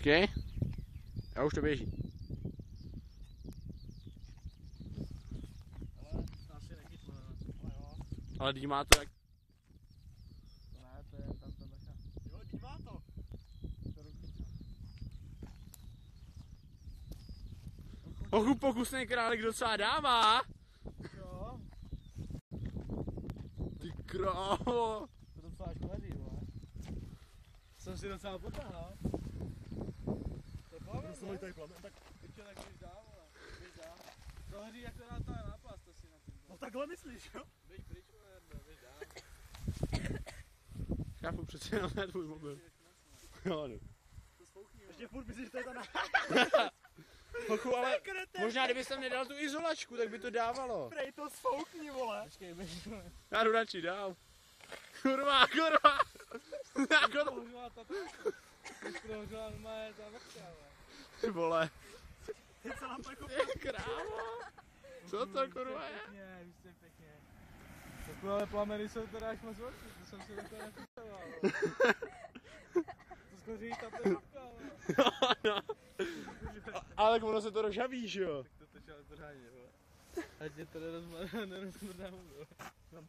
Počkej. A už to běží. Ale to asi nechytlo, Ale dýmá to jak... To ne, to je tam ta bacha. Jo, dýmá to. Pokusný králík docela dává. Jo, Ty krávo. to docela škladí, vole. Jsem si docela potáhl. To je plamen, Kdo se mají tady plamen, tak... Ty tak běž dál, vole. Běž dál. To hoří akorát ta náplast asi na tím. No takhle myslíš, jo? Běž pryč, vole, běž dál. Chápu přece jenom ne tvůj mobil. Jo, no. To spoukni, vole. Ještě furt myslíš, že to je ta na... Pochu, ale možná kdybys tam nedal tu izolačku, tak by to dávalo. Prej to sfoukni, vole. Počkej, běž, vole. Já jdu radši dál. Kurva, kurva. Jako to... Prohořila ta už prohořila normálně ta vrtka, vole. Ty vole. Teď se nám to jako... Ty krávo. Co to kurva je? Pěkně, víš se pěkně. Takové plameny jsou teda až moc velký, to jsem si takhle nepředstavoval. To skoří ta plechovka, No. Ale tak ono se to rozžaví, že jo? tak to točilo pořádně, vole. Ať mě to nerozmrdá vole. Mám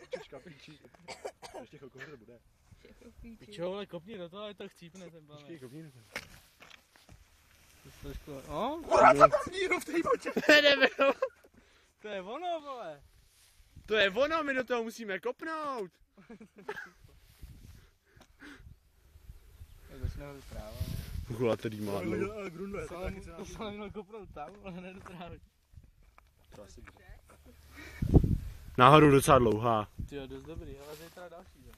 čečka, pičí. Ještě chvilku to bude. Pičo, vole, kopni do toho, ať to chcípne ten plamen. Počkej, kopni do toho. To je trošku, no? Kurva, co tam díru v té boče? Nebyl. To je ono, vole. To je ono, my do toho musíme kopnout. Tak začne ho vyprávat. Uchula to dýmádlo. Ale grundle, To se ale měl kopnout tam, ale ne do trávy. To asi bude. Náhodou docela dlouhá. Tyjo, dost dobrý, ale zítra další, jo.